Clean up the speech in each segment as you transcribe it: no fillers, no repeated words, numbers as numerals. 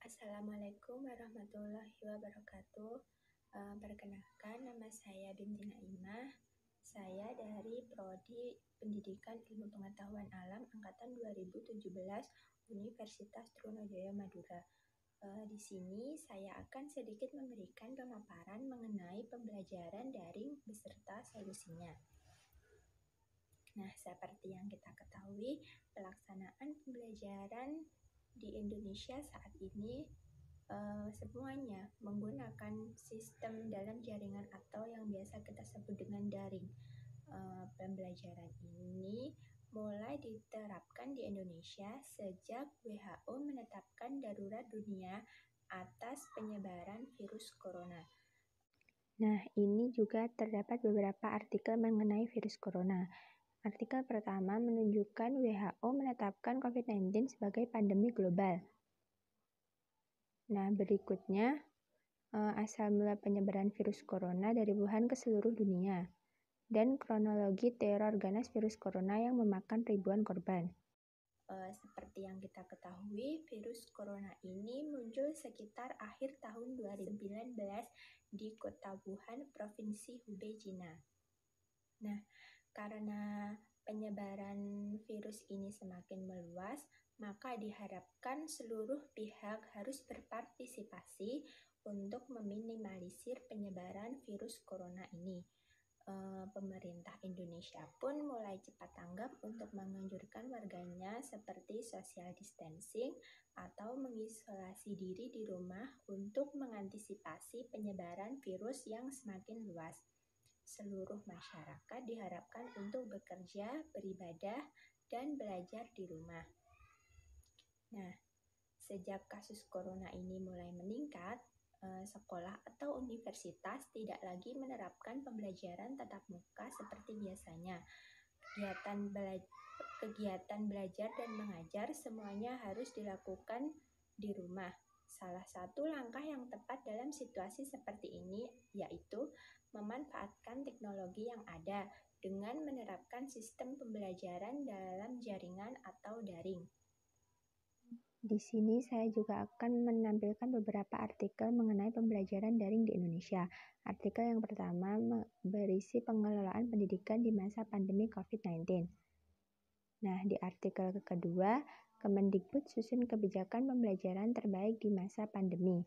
Assalamualaikum warahmatullahi wabarakatuh. Perkenalkan, nama saya Binti Naimah. Saya dari Prodi Pendidikan Ilmu Pengetahuan Alam Angkatan 2017 Universitas Trunajaya Madura. Di sini saya akan sedikit memberikan pemaparan mengenai pembelajaran daring beserta solusinya. Nah, seperti yang kita ketahui, pelaksanaan pembelajaran di Indonesia saat ini semuanya menggunakan sistem dalam jaringan atau yang biasa kita sebut dengan daring. Pembelajaran ini mulai diterapkan di Indonesia sejak WHO menetapkan darurat dunia atas penyebaran virus corona. Nah, ini juga terdapat beberapa artikel mengenai virus corona. Artikel pertama menunjukkan WHO menetapkan COVID-19 sebagai pandemi global. Nah, berikutnya asal mula penyebaran virus corona dari Wuhan ke seluruh dunia dan kronologi teror ganas virus corona yang memakan ribuan korban. Seperti yang kita ketahui, virus corona ini muncul sekitar akhir tahun 2019 di kota Wuhan, Provinsi Hubei, Cina. Nah, karena penyebaran virus ini semakin meluas, maka diharapkan seluruh pihak harus berpartisipasi untuk meminimalisir penyebaran virus corona ini. Pemerintah Indonesia pun mulai cepat tanggap untuk menganjurkan warganya seperti social distancing atau mengisolasi diri di rumah untuk mengantisipasi penyebaran virus yang semakin luas. Seluruh masyarakat diharapkan untuk bekerja, beribadah, dan belajar di rumah. Nah, sejak kasus corona ini mulai meningkat, sekolah atau universitas tidak lagi menerapkan pembelajaran tatap muka seperti biasanya. Kegiatan belajar dan mengajar semuanya harus dilakukan di rumah. Salah satu langkah yang tepat dalam situasi seperti ini yaitu memanfaatkan teknologi yang ada dengan menerapkan sistem pembelajaran dalam jaringan atau daring. Di sini saya juga akan menampilkan beberapa artikel mengenai pembelajaran daring di Indonesia. Artikel yang pertama berisi pengelolaan pendidikan di masa pandemi COVID-19. Nah, di artikel kedua, Kemendikbud susun kebijakan pembelajaran terbaik di masa pandemi.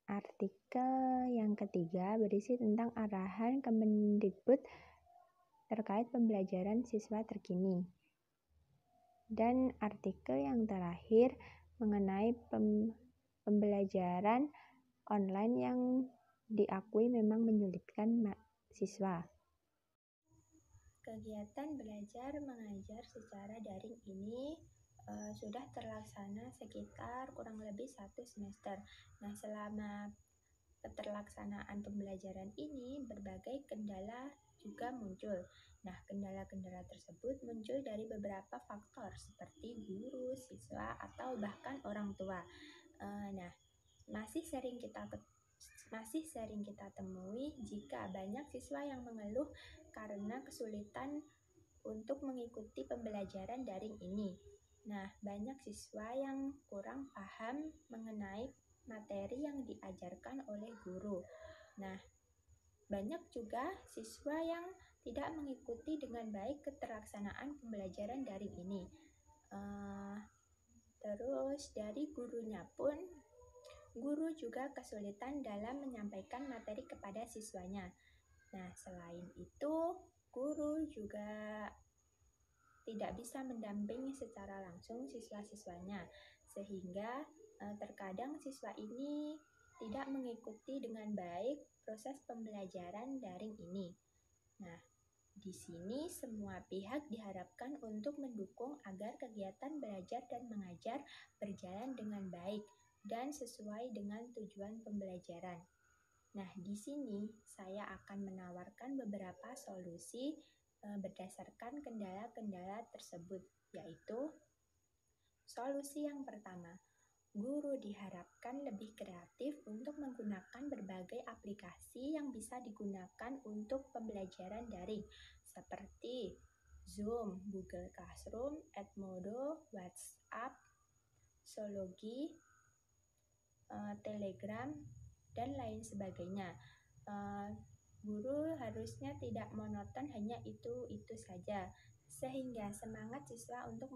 Artikel yang ketiga berisi tentang arahan Kemendikbud terkait pembelajaran siswa terkini. Dan artikel yang terakhir mengenai pembelajaran online yang diakui memang menyulitkan siswa. Kegiatan belajar mengajar secara daring ini sudah terlaksana sekitar kurang lebih 1 semester. Nah, selama keterlaksanaan pembelajaran ini berbagai kendala juga muncul. Nah, kendala-kendala tersebut muncul dari beberapa faktor seperti guru, siswa, atau bahkan orang tua. Nah, masih sering kita temui jika banyak siswa yang mengeluh karena kesulitan untuk mengikuti pembelajaran daring ini. Nah, banyak siswa yang kurang paham mengenai materi yang diajarkan oleh guru. Nah, banyak juga siswa yang tidak mengikuti dengan baik keterlaksanaan pembelajaran daring ini. Terus dari gurunya pun, guru juga kesulitan dalam menyampaikan materi kepada siswanya. Nah, selain itu, guru juga tidak bisa mendampingi secara langsung siswa-siswanya, sehingga terkadang siswa ini tidak mengikuti dengan baik proses pembelajaran daring ini. Nah, di sini semua pihak diharapkan untuk mendukung agar kegiatan belajar dan mengajar berjalan dengan baik dan sesuai dengan tujuan pembelajaran. Nah, di sini saya akan menawarkan beberapa solusi berdasarkan kendala-kendala tersebut, yaitu solusi yang pertama, guru diharapkan lebih kreatif untuk menggunakan berbagai aplikasi yang bisa digunakan untuk pembelajaran daring, seperti Zoom, Google Classroom, Edmodo, WhatsApp, zoologi, telegram, dan lain sebagainya. Guru harusnya tidak monoton hanya itu saja, sehingga semangat siswa untuk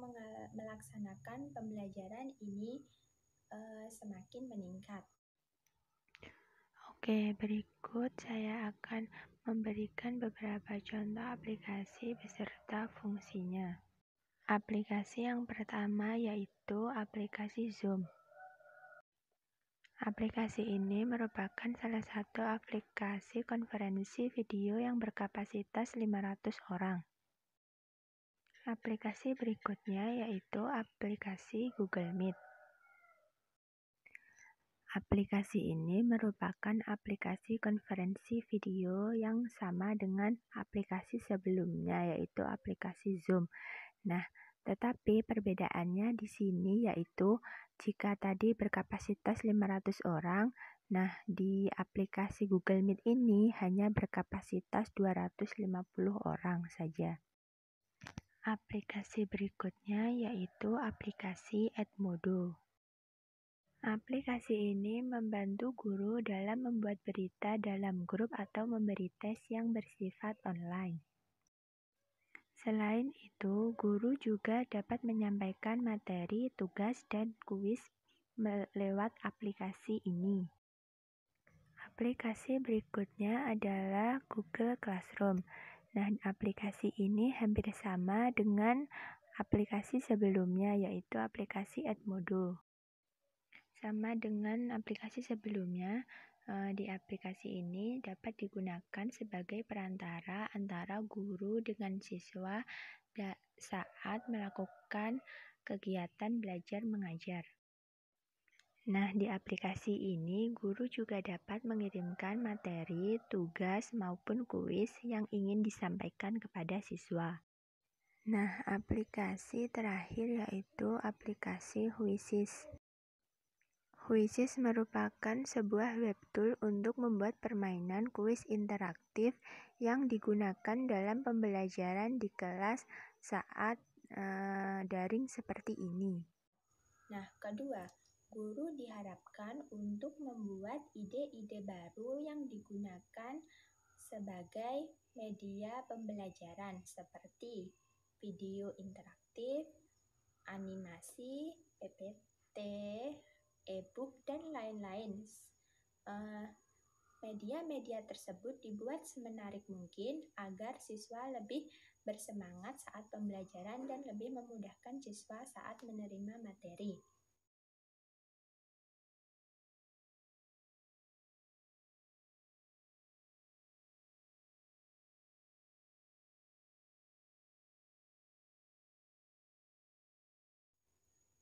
melaksanakan pembelajaran ini semakin meningkat. Oke, berikut saya akan memberikan beberapa contoh aplikasi beserta fungsinya. Aplikasi yang pertama yaitu aplikasi Zoom. Aplikasi ini merupakan salah satu aplikasi konferensi video yang berkapasitas 500 orang. Aplikasi berikutnya yaitu aplikasi Google Meet. Aplikasi ini merupakan aplikasi konferensi video yang sama dengan aplikasi sebelumnya, yaitu aplikasi Zoom. Nah, tetapi perbedaannya di sini yaitu jika tadi berkapasitas 500 orang, nah di aplikasi Google Meet ini hanya berkapasitas 250 orang saja. Aplikasi berikutnya yaitu aplikasi Edmodo. Aplikasi ini membantu guru dalam membuat berita dalam grup atau memberi tes yang bersifat online. Selain itu, guru juga dapat menyampaikan materi, tugas, dan kuis lewat aplikasi ini. Aplikasi berikutnya adalah Google Classroom. Nah, aplikasi ini hampir sama dengan aplikasi sebelumnya, yaitu aplikasi Edmodo. Sama dengan aplikasi sebelumnya, di aplikasi ini dapat digunakan sebagai perantara antara guru dengan siswa saat melakukan kegiatan belajar mengajar. Nah, di aplikasi ini guru juga dapat mengirimkan materi, tugas, maupun kuis yang ingin disampaikan kepada siswa. Nah, aplikasi terakhir yaitu aplikasi Whoisys. Whoisys merupakan sebuah webtool untuk membuat permainan kuis interaktif yang digunakan dalam pembelajaran di kelas saat daring seperti ini. Nah, kedua, guru diharapkan untuk membuat ide-ide baru yang digunakan sebagai media pembelajaran seperti video interaktif, animasi, PPT, e-book, dan lain-lain. Media-media tersebut dibuat semenarik mungkin agar siswa lebih bersemangat saat pembelajaran dan lebih memudahkan siswa saat menerima materi.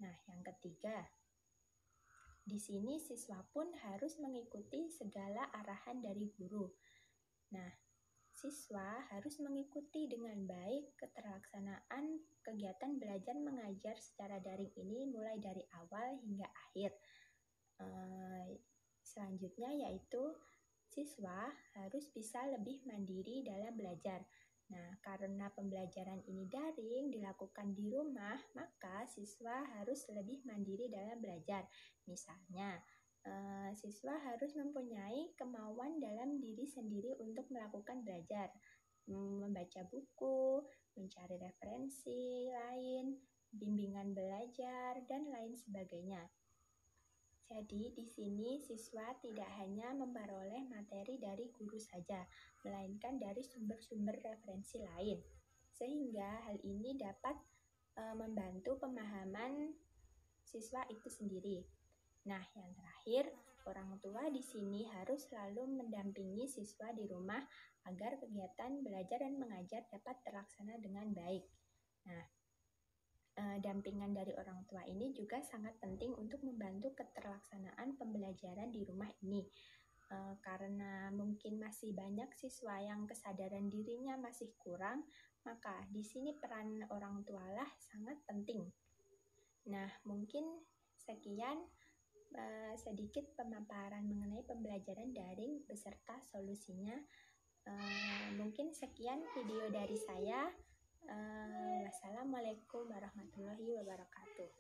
Nah, yang ketiga, di sini siswa pun harus mengikuti segala arahan dari guru. Nah, siswa harus mengikuti dengan baik keterlaksanaan kegiatan belajar mengajar secara daring ini mulai dari awal hingga akhir. Selanjutnya yaitu siswa harus bisa lebih mandiri dalam belajar. Nah, karena pembelajaran ini daring dilakukan di rumah, maka siswa harus lebih mandiri dalam belajar. Misalnya, siswa harus mempunyai kemauan dalam diri sendiri untuk melakukan belajar, membaca buku, mencari referensi lain, bimbingan belajar, dan lain sebagainya. Jadi, di sini siswa tidak hanya memperoleh materi dari guru saja, melainkan dari sumber-sumber referensi lain. Sehingga hal ini dapat membantu pemahaman siswa itu sendiri. Nah, yang terakhir, orang tua di sini harus selalu mendampingi siswa di rumah agar kegiatan belajar dan mengajar dapat terlaksana dengan baik. Nah, dampingan dari orang tua ini juga sangat penting untuk membantu keterlaksanaan pembelajaran di rumah ini. Karena mungkin masih banyak siswa yang kesadaran dirinya masih kurang, maka di sini peran orang tualah sangat penting. Nah, mungkin sekian sedikit pemaparan mengenai pembelajaran daring beserta solusinya. Mungkin sekian video dari saya. Wassalamualaikum warahmatullahi wabarakatuh.